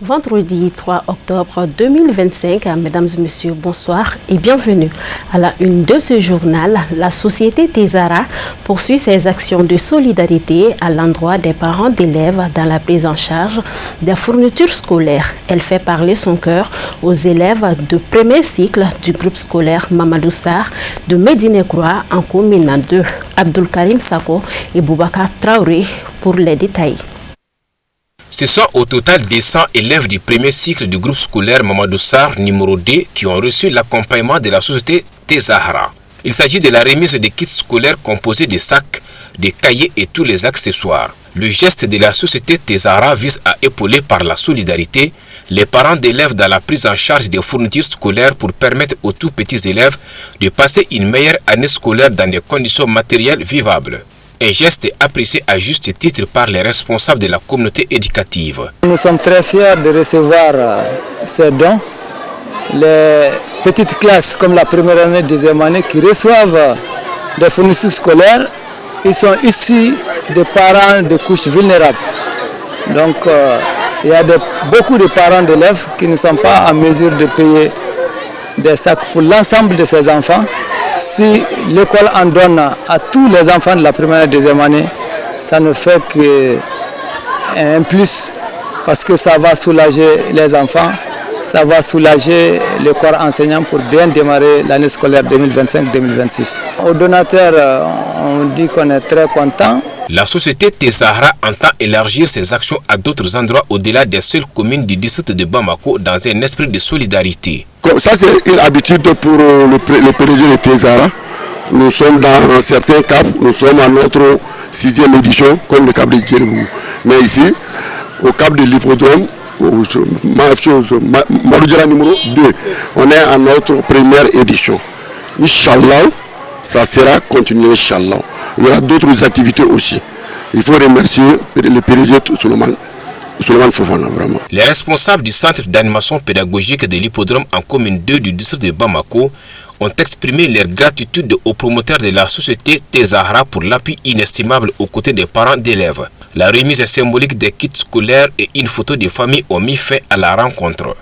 Vendredi 3 octobre 2025, mesdames et messieurs, bonsoir et bienvenue. À la une de ce journal, la société Tezahara poursuit ses actions de solidarité à l'endroit des parents d'élèves dans la prise en charge des fournitures scolaires. Elle fait parler son cœur aux élèves de premier cycle du groupe scolaire Mamadou Sarr de Médine-Croix en commune de Abdul Karim Sako et Boubacar Traoré pour les détails. Ce sont au total des 100 élèves du premier cycle du groupe scolaire Mamadou Sarr numéro 2 qui ont reçu l'accompagnement de la société Tezahara. Il s'agit de la remise des kits scolaires composés de sacs, de cahiers et tous les accessoires. Le geste de la société Tezahara vise à épauler par la solidarité les parents d'élèves dans la prise en charge des fournitures scolaires pour permettre aux tout petits élèves de passer une meilleure année scolaire dans des conditions matérielles vivables. Un geste apprécié à juste titre par les responsables de la communauté éducative. Nous sommes très fiers de recevoir ces dons. Les petites classes comme la première année, deuxième année qui reçoivent des fournitures scolaires, ils sont issus des parents de couches vulnérables. Donc il y a beaucoup de parents d'élèves qui ne sont pas en mesure de payer des sacs pour l'ensemble de ces enfants. Si l'école en donne à tous les enfants de la première et deuxième année, ça ne fait qu'un plus parce que ça va soulager les enfants, ça va soulager le corps enseignant pour bien démarrer l'année scolaire 2025-2026. Aux donateurs, on dit qu'on est très content. La société Tezahara entend élargir ses actions à d'autres endroits au-delà des seules communes du district de Bamako dans un esprit de solidarité. Ça, c'est une habitude pour le PDG de Tezahara. Nous sommes dans certains caps, nous sommes à notre 6e édition, comme le cap de Djeribou. Mais ici, au cap de l'hippodrome, Maroudjara numéro 2, on est à notre première édition. Inch'Allah, ça sera continué, Inch'Allah. Il y aura d'autres activités aussi. Il faut remercier le PDG Souleymane Fofana, vraiment. Les responsables du centre d'animation pédagogique de l'hippodrome en commune 2 du district de Bamako ont exprimé leur gratitude aux promoteurs de la société Tezahara pour l'appui inestimable aux côtés des parents d'élèves. La remise symbolique des kits scolaires et une photo de famille ont mis fin à la rencontre.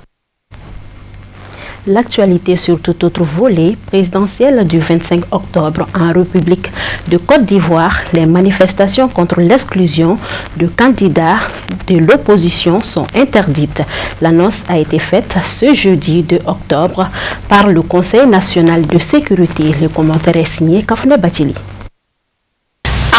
L'actualité sur tout autre volet présidentiel du 25 octobre en République de Côte d'Ivoire, les manifestations contre l'exclusion de candidats de l'opposition sont interdites. L'annonce a été faite ce jeudi 2 octobre par le Conseil national de sécurité. Le commentaire est signé Kafne Batili.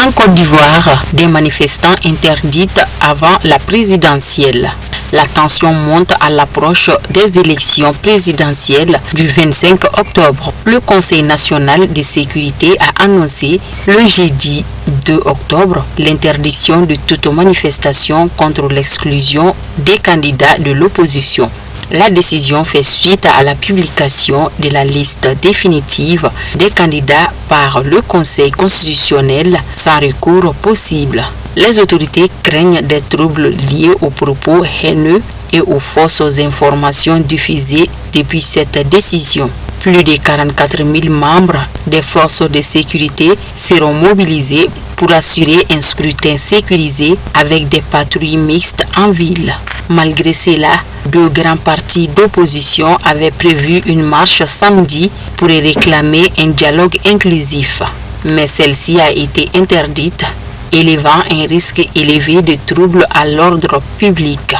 En Côte d'Ivoire, des manifestants interdits avant la présidentielle. La tension monte à l'approche des élections présidentielles du 25 octobre. Le Conseil national de sécurité a annoncé le jeudi 2 octobre l'interdiction de toute manifestation contre l'exclusion des candidats de l'opposition. La décision fait suite à la publication de la liste définitive des candidats par le Conseil constitutionnel sans recours possible. Les autorités craignent des troubles liés aux propos haineux et aux fausses informations diffusées depuis cette décision. Plus de 44 000 membres des forces de sécurité seront mobilisés pour assurer un scrutin sécurisé avec des patrouilles mixtes en ville. Malgré cela, deux grands partis d'opposition avaient prévu une marche samedi pour réclamer un dialogue inclusif. Mais celle-ci a été interdite, élevant un risque élevé de troubles à l'ordre public.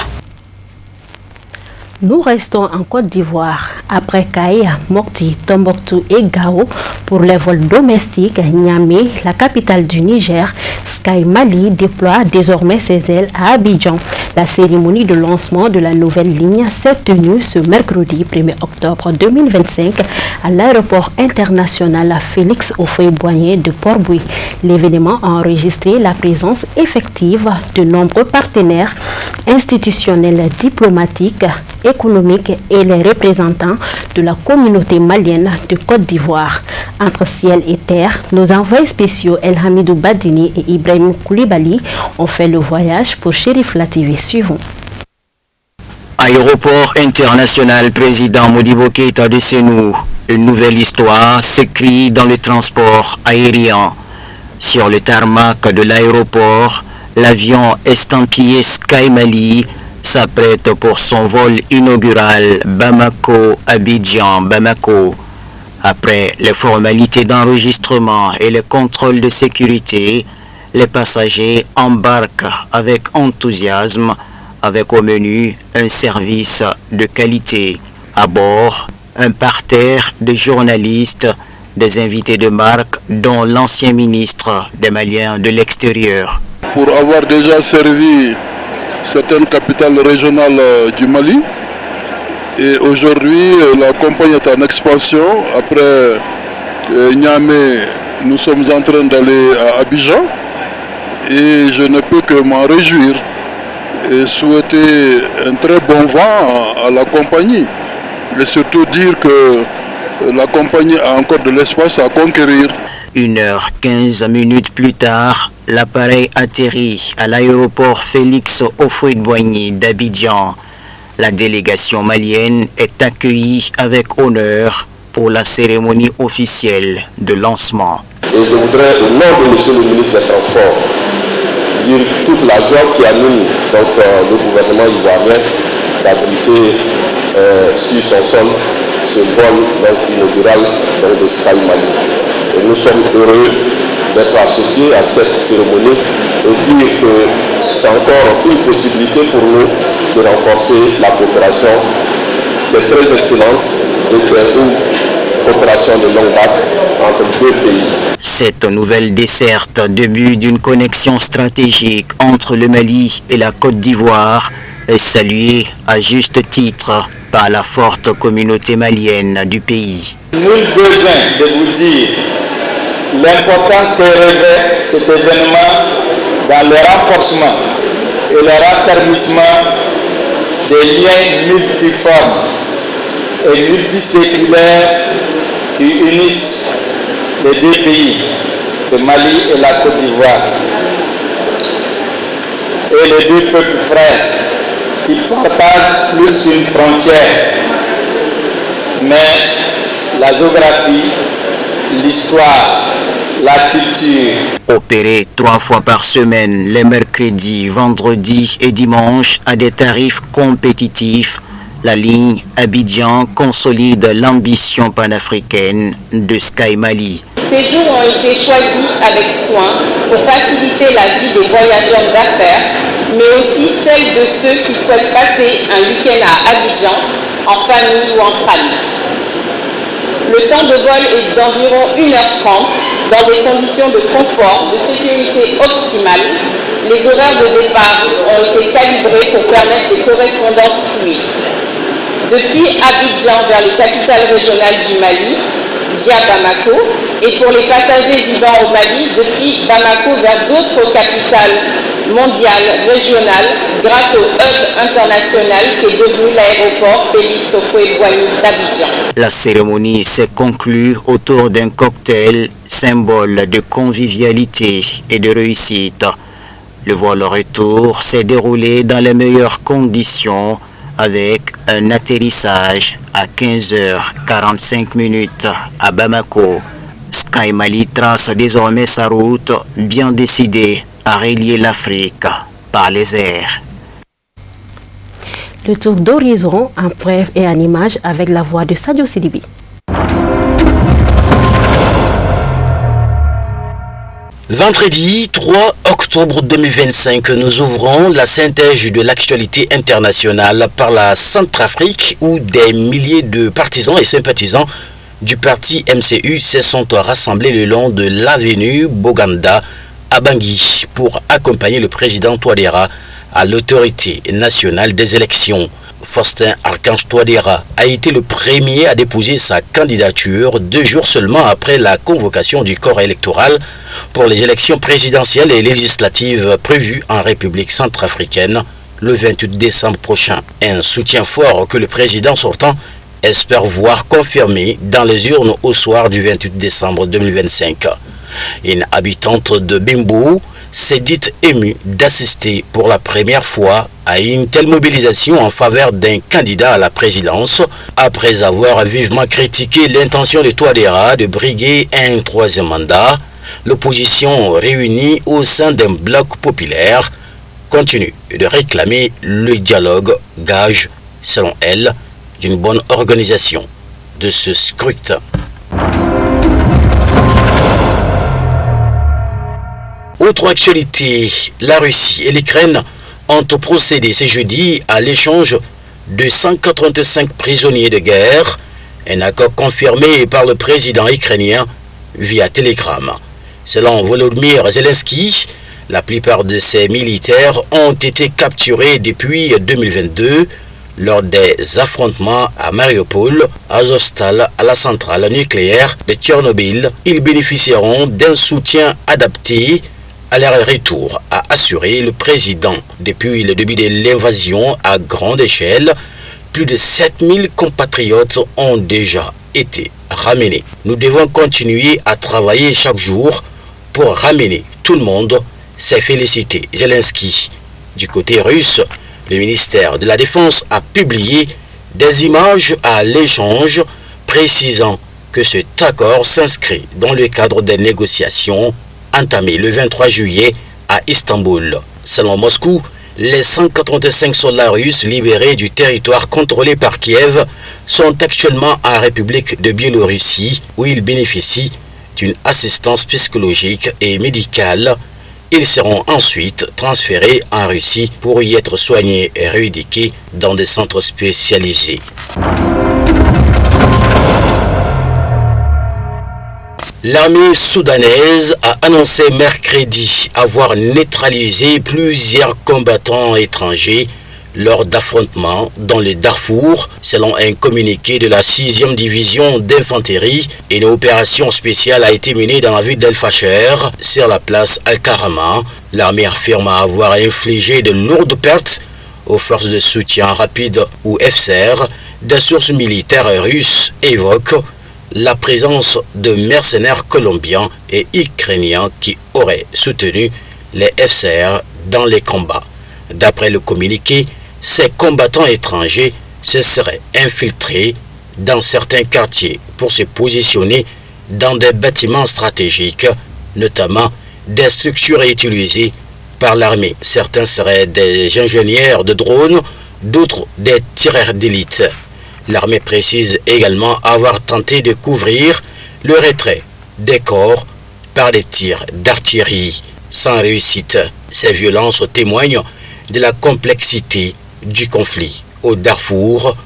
Nous restons en Côte d'Ivoire. Après Kaya, Mopti, Tombouctou et Gao, pour les vols domestiques, Niamey, la capitale du Niger, Sky Mali déploie désormais ses ailes à Abidjan. La cérémonie de lancement de la nouvelle ligne s'est tenue ce mercredi 1er octobre 2025 à l'aéroport international Félix Houphouët-Boigny de Port-Bouilly. L'événement a enregistré la présence effective de nombreux partenaires institutionnels, diplomatiques, économiques et les représentants de la communauté malienne de Côte d'Ivoire. Entre ciel et terre, nos envoyés spéciaux El Hamidou Badini et Ibrahim Koulibaly ont fait le voyage pour Chérif La TV. Suivons. Aéroport international président Modibo Keïta de Sénou. Une nouvelle histoire s'écrit dans le transport aérien. Sur le tarmac de l'aéroport, l'avion estampillé Sky Mali s'apprête pour son vol inaugural Bamako-Abidjan-Bamako. Après les formalités d'enregistrement et les contrôles de sécurité, les passagers embarquent avec enthousiasme, avec au menu un service de qualité. À bord, un parterre de journalistes, des invités de marque, dont l'ancien ministre des Maliens de l'extérieur. Pour avoir déjà servi certaines capitales régionales du Mali, et aujourd'hui la compagnie est en expansion. Après Niamey, nous sommes en train d'aller à Abidjan et je ne peux que m'en réjouir et souhaiter un très bon vent à la compagnie et surtout dire que la compagnie a encore de l'espace à conquérir. 1h15 plus tard, l'appareil atterrit à l'aéroport Félix Houphouët-Boigny d'Abidjan. La délégation malienne est accueillie avec honneur pour la cérémonie officielle de lancement. Et je voudrais, au nom de monsieur le ministre des Transports, dire toute la joie qui anime le gouvernement ivoirien d'abriter sur son sol ce vol inaugural de Sky Mali. Et nous sommes heureux d'être associés à cette cérémonie et dire que c'est encore une possibilité pour nous de renforcer la coopération qui est très excellente et qui est une coopération de longue date entre deux pays. Cette nouvelle desserte, début d'une connexion stratégique entre le Mali et la Côte d'Ivoire, est saluée à juste titre par la forte communauté malienne du pays. Nul besoin de vous dire l'importance que revêt cet événement dans le renforcement et le raffermissement des liens multiformes et multiséculaires qui unissent les deux pays, le Mali et la Côte d'Ivoire, et les deux peuples frères qui partagent plus qu'une frontière, mais la géographie, l'histoire, la culture. Opéré 3 fois par semaine, les mercredis, vendredis et dimanches à des tarifs compétitifs, la ligne Abidjan consolide l'ambition panafricaine de Sky Mali. Ces jours ont été choisis avec soin pour faciliter la vie des voyageurs d'affaires, mais aussi celle de ceux qui souhaitent passer un week-end à Abidjan, en famille ou entre amis. Le temps de vol est d'environ 1h30 dans des conditions de confort, de sécurité optimales. Les horaires de départ ont été calibrés pour permettre des correspondances fluides. Depuis Abidjan vers les capitales régionales du Mali, via Bamako, et pour les passagers vivant au Mali, depuis Bamako vers d'autres capitales mondiales, régionales, grâce au hub international qui est devenu l'aéroport Félix Houphouët-Boigny d'Abidjan. La cérémonie s'est conclue autour d'un cocktail, symbole de convivialité et de réussite. Le vol retour s'est déroulé dans les meilleures conditions avec un atterrissage à 15h45 à Bamako. Sky Mali trace désormais sa route bien décidée à relier l'Afrique par les airs. Le tour d'horizon en bref et en image avec la voix de Sadio Sidibi. Vendredi 3 octobre 2025, nous ouvrons la synthèse de l'actualité internationale par la Centrafrique où des milliers de partisans et sympathisants du parti MCU se sont rassemblés le long de l'avenue Boganda à Bangui pour accompagner le président Touadéra à l'autorité nationale des élections. Faustin Archange Touadéra a été le premier à déposer sa candidature 2 jours seulement après la convocation du corps électoral pour les élections présidentielles et législatives prévues en République centrafricaine le 28 décembre prochain. Un soutien fort que le président sortant espère voir confirmé dans les urnes au soir du 28 décembre 2025. Une habitante de Bimbo s'est dite émue d'assister pour la première fois à une telle mobilisation en faveur d'un candidat à la présidence, après avoir vivement critiqué l'intention de Touadéra de briguer un 3e mandat. L'opposition réunie au sein d'un bloc populaire continue de réclamer le dialogue, gage, selon elle, d'une bonne organisation de ce scrutin. Autre actualité, la Russie et l'Ukraine ont procédé ce jeudi à l'échange de 185 prisonniers de guerre, un accord confirmé par le président ukrainien via télégramme. Selon Volodymyr Zelensky, la plupart de ces militaires ont été capturés depuis 2022 lors des affrontements à Mariupol, à Azovstal, à la centrale nucléaire de Tchernobyl. Ils bénéficieront d'un soutien adapté à leur retour, a assuré le président. Depuis le début de l'invasion à grande échelle, plus de 7000 compatriotes ont déjà été ramenés. Nous devons continuer à travailler chaque jour pour ramener tout le monde, s'est félicité Zelensky. Du côté russe, le ministère de la Défense a publié des images à l'échange précisant que cet accord s'inscrit dans le cadre des négociations entamées le 23 juillet à Istanbul. Selon Moscou, les 185 soldats russes libérés du territoire contrôlé par Kiev sont actuellement en République de Biélorussie où ils bénéficient d'une assistance psychologique et médicale. Ils seront ensuite transférés en Russie pour y être soignés et rééduqués dans des centres spécialisés. L'armée soudanaise a annoncé mercredi avoir neutralisé plusieurs combattants étrangers lors d'affrontements dans le Darfour, selon un communiqué de la 6e division d'infanterie. Une opération spéciale a été menée dans la ville d'El Fasher, sur la place Al-Karama. L'armée affirme avoir infligé de lourdes pertes aux forces de soutien rapide ou FSR. Des sources militaires russes évoquent la présence de mercenaires colombiens et ukrainiens qui auraient soutenu les FSR dans les combats. D'après le communiqué, ces combattants étrangers se seraient infiltrés dans certains quartiers pour se positionner dans des bâtiments stratégiques, notamment des structures utilisées par l'armée. Certains seraient des ingénieurs de drones, d'autres des tireurs d'élite. L'armée précise également avoir tenté de couvrir le retrait des corps par des tirs d'artillerie sans réussite. Ces violences témoignent de la complexité du conflit au Darfour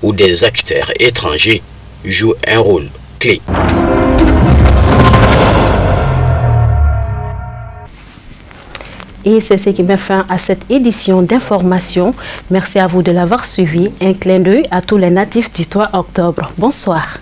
où des acteurs étrangers jouent un rôle clé. Et c'est ce qui met fin à cette édition d'information. Merci à vous de l'avoir suivi. Un clin d'œil à tous les natifs du 3 octobre. Bonsoir.